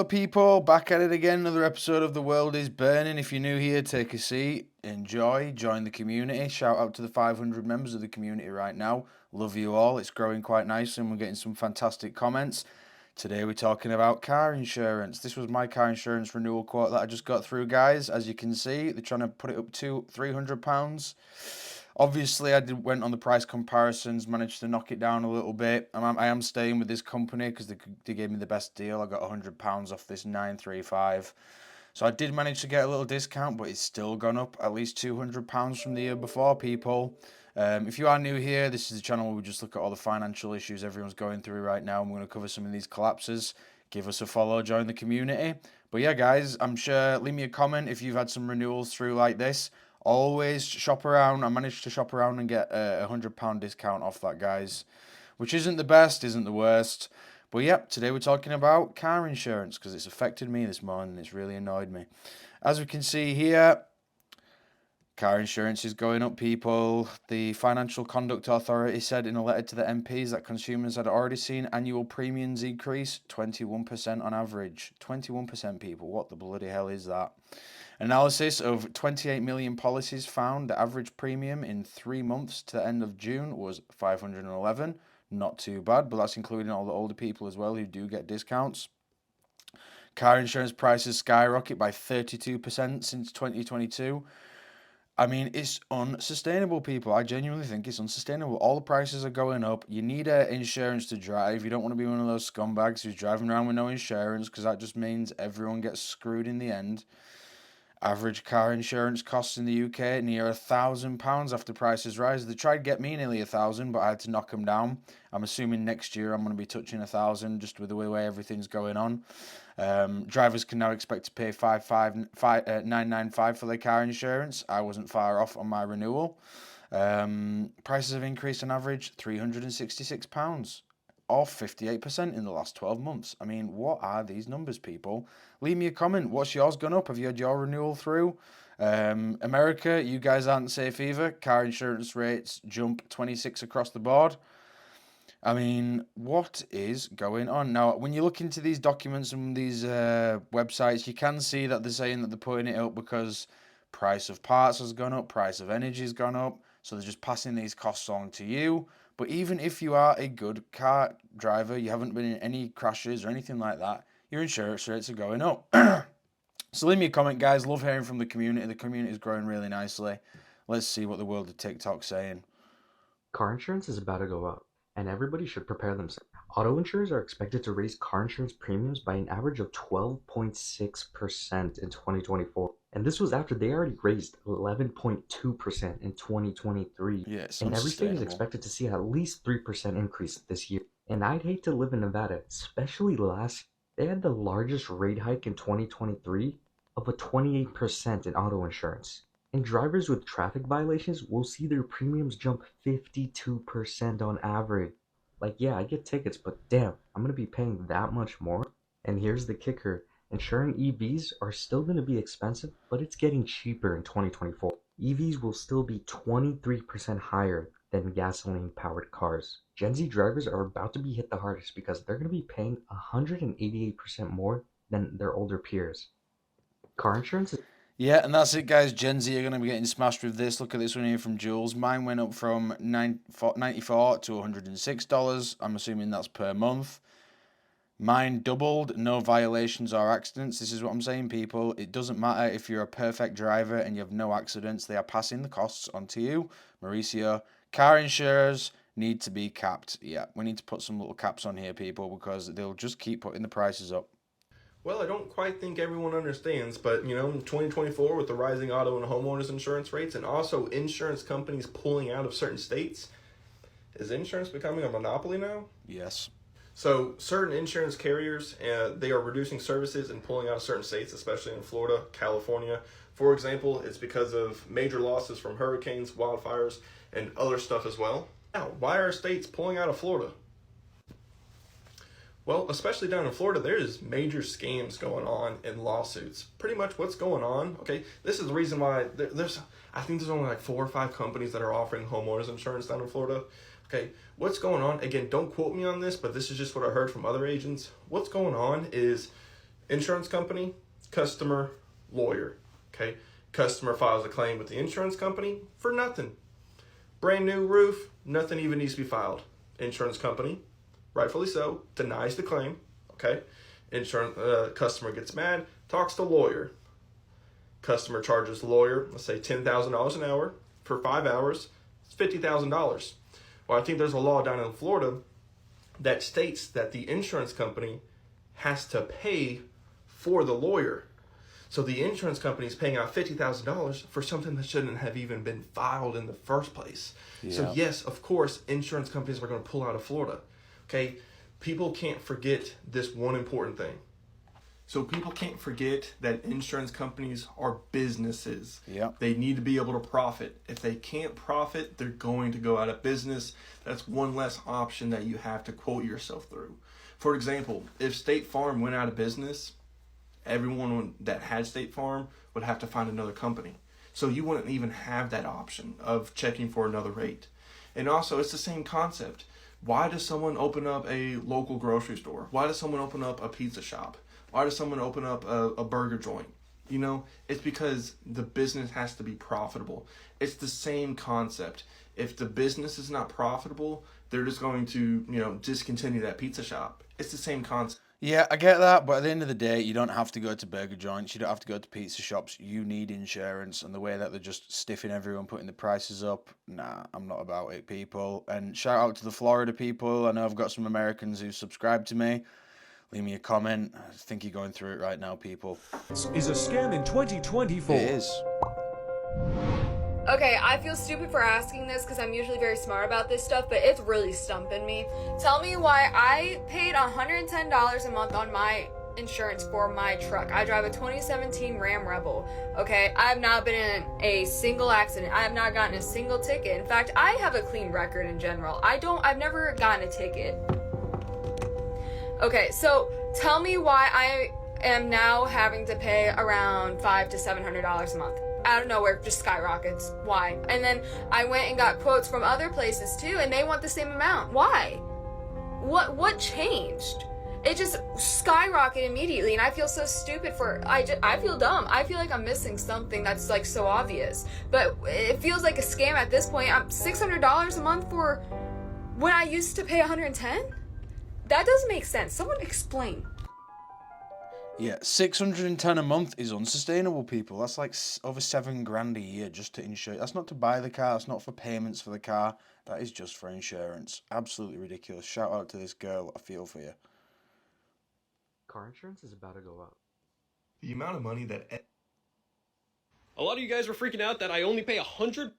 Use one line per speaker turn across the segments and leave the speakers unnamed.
people, back at it again. Another episode of The World is Burning. If you're new here, take a seat, enjoy, join the community. Shout out to the 500 members of the community right now. Love you all. It's growing quite nicely and we're getting some fantastic comments. Today we're talking about car insurance. This was my car insurance renewal quote that I just got through, guys. As you can see, they're trying to put it up to £300. Obviously, went on the price comparisons, managed to knock it down a little bit. I am staying with this company because they gave me the best deal. I got £100 off this 935. So I did manage to get a little discount, but it's still gone up at least £200 from the year before, people. If you are new here, this is the channel where we just look at all the financial issues everyone's going through right now. And we're going to cover some of these collapses. Give us a follow, join the community. But yeah, guys, I'm sure, leave me a comment if you've had some renewals through like this. Always shop around. I managed to shop around and get a £100 discount off that, guys. Which isn't the best, isn't the worst. But yep, today we're talking about car insurance because it's affected me this morning. It's really annoyed me. As we can see here, car insurance is going up, people. The Financial Conduct Authority said in a letter to the MPs that consumers had already seen annual premiums increase 21% on average. 21%, people. What the bloody hell is that? Analysis of 28 million policies found the average premium in 3 months to the end of June was 511. Not too bad, but that's including all the older people as well who do get discounts. Car insurance prices skyrocket by 32% since 2022. I mean, it's unsustainable, people. I genuinely think it's unsustainable. All the prices are going up. You need insurance to drive. You don't want to be one of those scumbags who's driving around with no insurance because that just means everyone gets screwed in the end. Average car insurance costs in the UK near £1,000 after prices rise. They tried to get me nearly 1,000, but I had to knock them down. I'm assuming next year I'm going to be touching 1,000 just with the way everything's going on. Drivers can now expect to pay £995 for their car insurance. I wasn't far off on my renewal. Prices have increased on average £366. Or 58% in the last 12 months. I mean, what are these numbers, people? Leave me a comment. What's yours gone up? Have you had your renewal through? America, you guys aren't safe either. Car insurance rates jump 26 across the board. I mean, what is going on? Now, when you look into these documents and these websites, you can see that they're saying that they're putting it up because price of parts has gone up, price of energy has gone up. So they're just passing these costs on to you. But even if you are a good car driver, you haven't been in any crashes or anything like that, your insurance rates are going up. So leave me a comment, guys. Love hearing from the community. The community is growing really nicely. Let's see what the world of TikTok's saying.
Car insurance is about to go up, and everybody should prepare themselves. Auto insurers are expected to raise car insurance premiums by an average of 12.6% in 2024. And this was after they already raised 11.2% in 2023.
Yeah, it's
And every state is
unsustainable.
expected to see at least 3% increase this year. And I'd hate to live in Nevada, especially last year. They had the largest rate hike in 2023 of a 28% in auto insurance. And drivers with traffic violations will see their premiums jump 52% on average. Like, yeah, I get tickets, but damn, I'm going to be paying that much more? And here's the kicker. Insuring EVs are still going to be expensive, but it's getting cheaper in 2024. EVs will still be 23% higher than gasoline-powered cars. Gen Z drivers are about to be hit the hardest because they're going to be paying 188% more than their older peers. Car insurance is
Yeah, and that's it, guys. Gen Z are going to be getting smashed with this. Look at this one here from Jules. Mine went up from $94 to $106. I'm assuming that's per month. Mine doubled, no violations or accidents. This is what I'm saying, people. It doesn't matter if you're a perfect driver and you have no accidents. They are passing the costs on to you. Mauricio, car insurers need to be capped. Yeah, we need to put some little caps on here, people, because they'll just keep putting the prices up.
Well, I don't quite think everyone understands, but in 2024, with the rising auto and homeowners insurance rates and also insurance companies pulling out of certain states, is insurance becoming a monopoly now?
Yes.
So certain insurance carriers, they are reducing services and pulling out of certain states, especially in Florida, California. For example, it's because of major losses from hurricanes, wildfires, and other stuff as well. Now, why are states pulling out of Florida? Well, especially down in Florida, there's major scams going on in lawsuits. Pretty much what's going on, okay, this is the reason why I think there's only like 4 or 5 companies that are offering homeowners insurance down in Florida. Okay, what's going on? Again, don't quote me on this, but this is just what I heard from other agents. What's going on is Insurance company, customer, lawyer. Okay, customer files a claim with the insurance company for nothing. Brand new roof, nothing even needs to be filed. Insurance company, rightfully so, denies the claim. Okay, insurance customer gets mad, talks to lawyer. Customer charges the lawyer, let's say $10,000 an hour for 5 hours. It's $50,000. Well, I think there's a law down in Florida that states that the insurance company has to pay for the lawyer. So the insurance company is paying out $50,000 for something that shouldn't have even been filed in the first place. Yeah. So yes, of course, insurance companies are going to pull out of Florida. Okay, people can't forget this one important thing. So people can't forget that insurance companies are businesses.
Yep.
They need to be able to profit. If they can't profit, they're going to go out of business. That's one less option that you have to quote yourself through. For example, if State Farm went out of business, everyone that had State Farm would have to find another company. So you wouldn't even have that option of checking for another rate. And also, it's the same concept. Why does someone open up a local grocery store? Why does someone open up a pizza shop? Why does someone open up a burger joint? You know, it's because the business has to be profitable. It's the same concept. If the business is not profitable, they're just going to, discontinue that pizza shop. It's the same concept.
Yeah, I get that, but at the end of the day, you don't have to go to burger joints, you don't have to go to pizza shops, you need insurance, and the way that they're just stiffing everyone, putting the prices up, nah, I'm not about it, people. And shout out to the Florida people, I know I've got some Americans who subscribe to me. Leave me a comment. I think you're going through it right now, people.
Is a scam in 2024.
It is.
Okay, I feel stupid for asking this because I'm usually very smart about this stuff, but it's really stumping me. Tell me why I paid $110 a month on my insurance for my truck. I drive a 2017 Ram Rebel. Okay, I have not been in a single accident. I have not gotten a single ticket. In fact, I have a clean record in general. I've never gotten a ticket. Okay, so tell me why I am now having to pay around $500 to $700 a month. Out of nowhere, just skyrockets. Why? And then I went and got quotes from other places too, and they want the same amount. Why? What changed? It just skyrocketed immediately, and I feel so stupid I feel dumb. I feel like I'm missing something that's like so obvious. But it feels like a scam at this point. I'm $600 a month for when I used to pay $110? That doesn't make sense. Someone explain.
Yeah, $610 a month is unsustainable, people. That's like over $7,000 a year just to insure. That's not to buy the car. That's not for payments for the car. That is just for insurance. Absolutely ridiculous. Shout out to this girl. I feel for you.
Car insurance is about to go up.
The amount of money that...
A lot of you guys were freaking out that I only pay $100.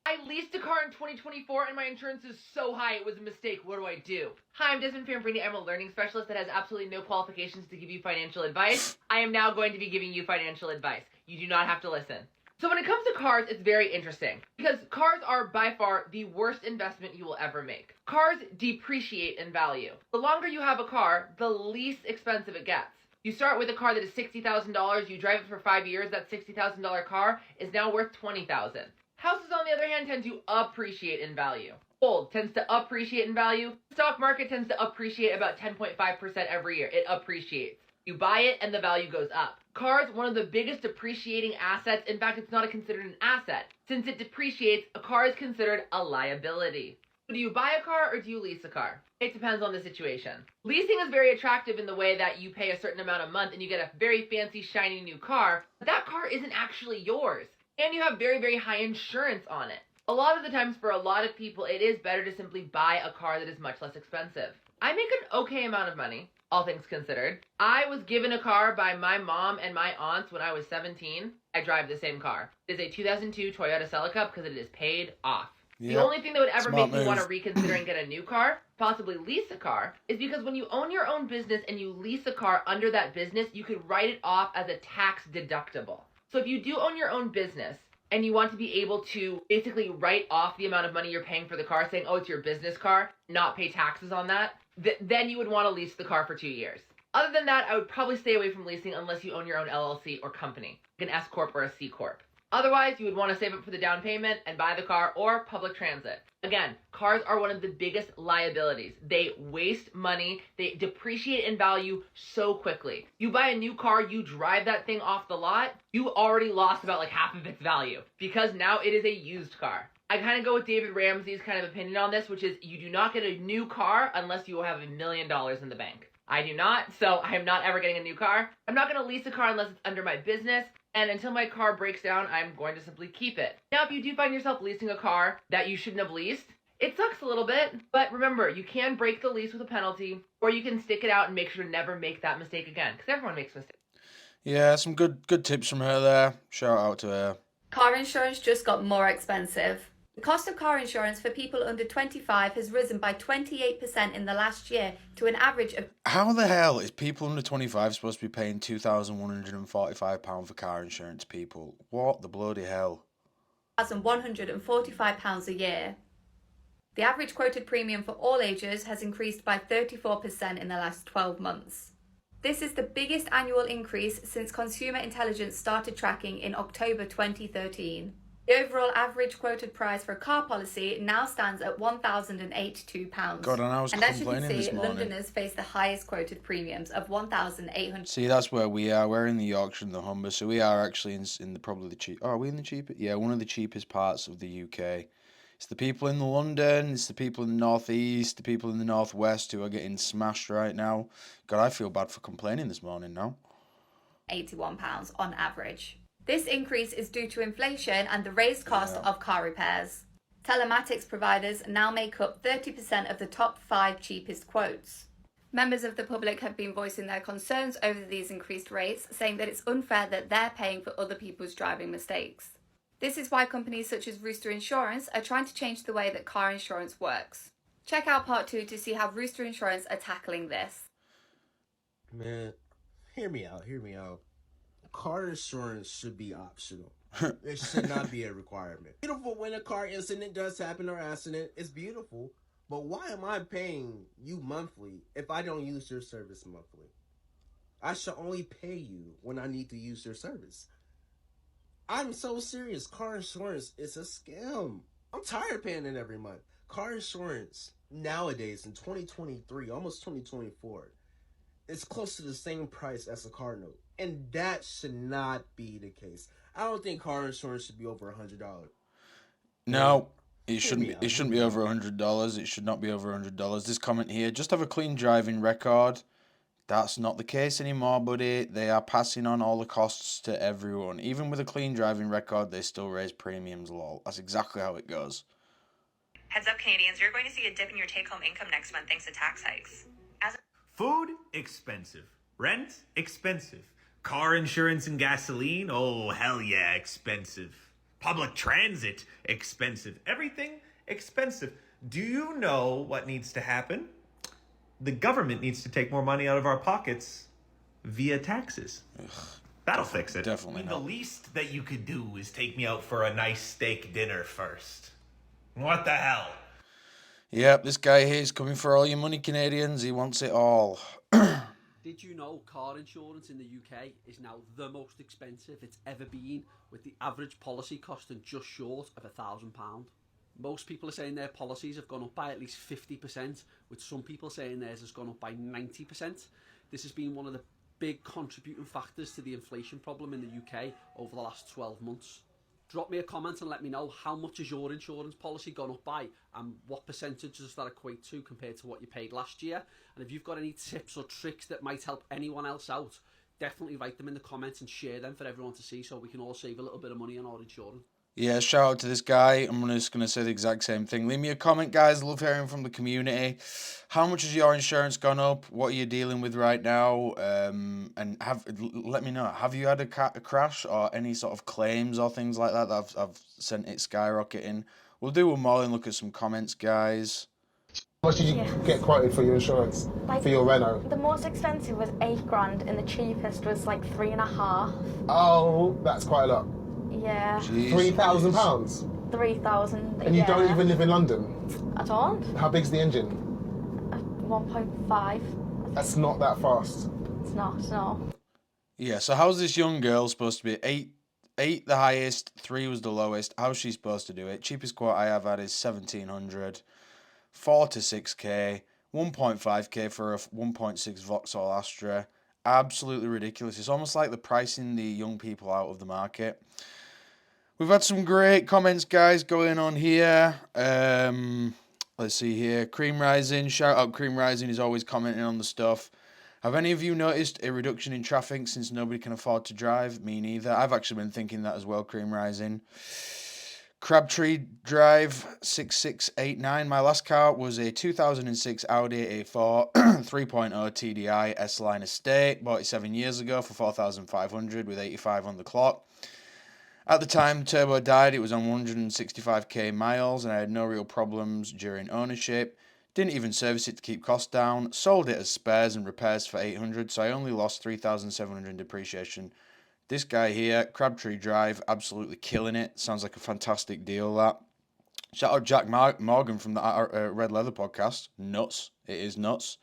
I leased a car in 2024 and my insurance is so high it was a mistake. What do I do? Hi, I'm Desmond Fambrini. I'm a learning specialist that has absolutely no qualifications to give you financial advice. I am now going to be giving you financial advice. You do not have to listen. So when it comes to cars, it's very interesting because cars are by far the worst investment you will ever make. Cars depreciate in value. The longer you have a car, the least expensive it gets. You start with a car that is $60,000, you drive it for 5 years, that $60,000 car is now worth $20,000. Houses, on the other hand, tend to appreciate in value. Gold tends to appreciate in value. The stock market tends to appreciate about 10.5% every year. It appreciates. You buy it and the value goes up. Cars, one of the biggest depreciating assets. In fact, it's not considered an asset. Since it depreciates, a car is considered a liability. Do you buy a car or do you lease a car? It depends on the situation. Leasing is very attractive in the way that you pay a certain amount a month and you get a very fancy, shiny new car, but that car isn't actually yours. And you have very, very high insurance on it. A lot of the times for a lot of people, it is better to simply buy a car that is much less expensive. I make an okay amount of money, all things considered. I was given a car by my mom and my aunts when I was 17. I drive the same car. It is a 2002 Toyota Celica because it is paid off.
Yep.
The only thing that would ever
Smart
make me want to
move.
reconsider and get a new car, possibly lease a car, is because when you own your own business and you lease a car under that business, you could write it off as a tax deductible. So if you do own your own business and you want to be able to basically write off the amount of money you're paying for the car, saying, oh, it's your business car, not pay taxes on that, then you would want to lease the car for 2 years. Other than that, I would probably stay away from leasing unless you own your own LLC or company, like an S Corp or a C Corp. Otherwise, you would want to save up for the down payment and buy the car or public transit. Again, cars are one of the biggest liabilities. They waste money, they depreciate in value so quickly. You buy a new car, you drive that thing off the lot, you already lost about like half of its value because now it is a used car. I kind of go with David Ramsey's kind of opinion on this, which is you do not get a new car unless you have $1 million in the bank. I do not, so I am not ever getting a new car. I'm not going to lease a car unless it's under my business, and until my car breaks down, I'm going to simply keep it. Now, if you do find yourself leasing a car that you shouldn't have leased, it sucks a little bit, but remember, you can break the lease with a penalty, or you can stick it out and make sure to never make that mistake again, because everyone makes mistakes.
Yeah, some good tips from her there. Shout out to her.
Car insurance just got more expensive. The cost of car insurance for people under 25 has risen by 28% in the last year to an average of...
How the hell is people under 25 supposed to be paying £2,145 for car insurance, people? What the bloody hell?
£1,145 a year. The average quoted premium for all ages has increased by 34% in the last 12 months. This is the biggest annual increase since Consumer Intelligence started tracking in October 2013. The overall average quoted price for a car policy now stands at £1,082.
God, and I was
and as you can
complaining
see,
this morning.
Londoners face the highest quoted premiums of £1,800.
See, that's where we are. We're in the Yorkshire and the Humber, so we are actually in the probably the cheap. Oh, are we in the cheapest? Yeah, one of the cheapest parts of the UK. It's the people in London, it's the people in the northeast, the people in the northwest who are getting smashed right now. God, I feel bad for complaining this morning now.
£81 on average. This increase is due to inflation and the raised cost of car repairs. Telematics providers now make up 30% of the top 5 cheapest quotes. Members of the public have been voicing their concerns over these increased rates, saying that it's unfair that they're paying for other people's driving mistakes. This is why companies such as Rooster Insurance are trying to change the way that car insurance works. Check out part 2 to see how Rooster Insurance are tackling this.
Man, hear me out. Car insurance should be optional. It should not be a requirement. Beautiful when a car incident does happen or accident. It's beautiful. But why am I paying you monthly if I don't use your service monthly? I should only pay you when I need to use your service. I'm so serious. Car insurance is a scam. I'm tired of paying it every month. Car insurance nowadays in 2023, almost 2024, it's close to the same price as a car note. And that should not be the case. I don't think car insurance should be over $100.
No, it shouldn't be. It shouldn't be over $100. It should not be over $100. This comment here: just have a clean driving record. That's not the case anymore, buddy. They are passing on all the costs to everyone. Even with a clean driving record, they still raise premiums. Lol. That's exactly how it goes.
Heads up, Canadians, you're going to see a dip in your take-home income next month thanks to tax hikes.
Food, expensive. Rent, expensive. Car insurance and gasoline, oh, hell yeah, expensive. Public transit, expensive. Everything, expensive. Do you know what needs to happen? The government needs to take more money out of our pockets via taxes.
Ugh,
That'll fix it.
Definitely
The
not.
least that you could do is take me out for a nice steak dinner first. What the hell?
Yep, this guy here is coming for all your money, Canadians. He wants it all.
Did you know car insurance in the UK is now the most expensive it's ever been, with the average policy costing just short of £1,000? Most people are saying their policies have gone up by at least 50%, with some people saying theirs has gone up by 90%. This has been one of the big contributing factors to the inflation problem in the UK over the last 12 months. Drop me a comment and let me know how much has your insurance policy gone up by and what percentage does that equate to compared to what you paid last year. And if you've got any tips or tricks that might help anyone else out, definitely write them in the comments and share them for everyone to see so we can all save a little bit of money on our insurance.
Yeah, shout out to this guy. I'm just going to say the exact same thing. Leave me a comment, guys. Love hearing from the community. How much has your insurance gone up? What are you dealing with right now? And let me know. Have you had a crash or any sort of claims or things like that I've sent it skyrocketing? We'll do one more and look at some comments, guys.
How much did you get quoted for your insurance, for your Renault?
The most expensive was £8,000 and the cheapest was like 3.5.
Oh, that's quite a lot.
Yeah.
£3,000?
3,000.
And you don't even live in London?
I don't.
How big's the engine?
1.5.
That's not that fast.
It's not, no.
Yeah, so how's this young girl supposed to be 8 the highest, 3 was the lowest. How's she supposed to do it? Cheapest quote I have had is 1700, 4 to 6k, 1.5k for a 1.6 Vauxhall Astra. Absolutely ridiculous. It's almost like they're pricing the young people out of the market. We've had some great comments, guys, going on here. Let's see here. Cream Rising. Shout out Cream Rising. He's always commenting on the stuff. Have any of you noticed a reduction in traffic since nobody can afford to drive? Me neither. I've actually been thinking that as well, Cream Rising. Crabtree Drive 6689. My last car was a 2006 Audi A4 3.0 TDI S-Line Estate. Bought it 7 years ago for 4,500 with 85 on the clock. At the time turbo died, it was on 165k miles and I had no real problems during ownership. Didn't even service it to keep costs down. Sold it as spares and repairs for 800, so I only lost 3,700 in depreciation. This guy here, Crabtree Drive, absolutely killing it. Sounds like a fantastic deal, that. Shout out Jack Morgan from the Red Leather podcast. Nuts. It is nuts.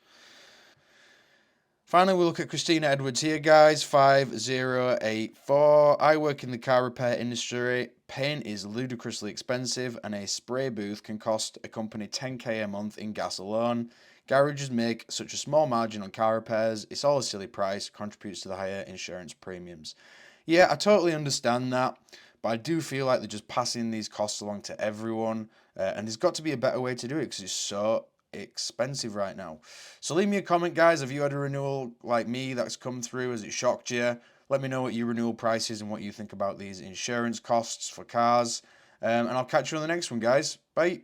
Finally, we look at Christina Edwards here, guys. 5084. I work in the car repair industry. Paint is ludicrously expensive, and a spray booth can cost a company 10k a month in gas alone. Garages make such a small margin on car repairs. It's all a silly price, contributes to the higher insurance premiums. Yeah, I totally understand that, but I do feel like they're just passing these costs along to everyone, and there's got to be a better way to do it because it's so expensive right now. So leave me a comment, guys. Have you had a renewal like me that's come through? Has it shocked you? Let me know what your renewal price is and what you think about these insurance costs for cars. And I'll catch you on the next one, guys. Bye.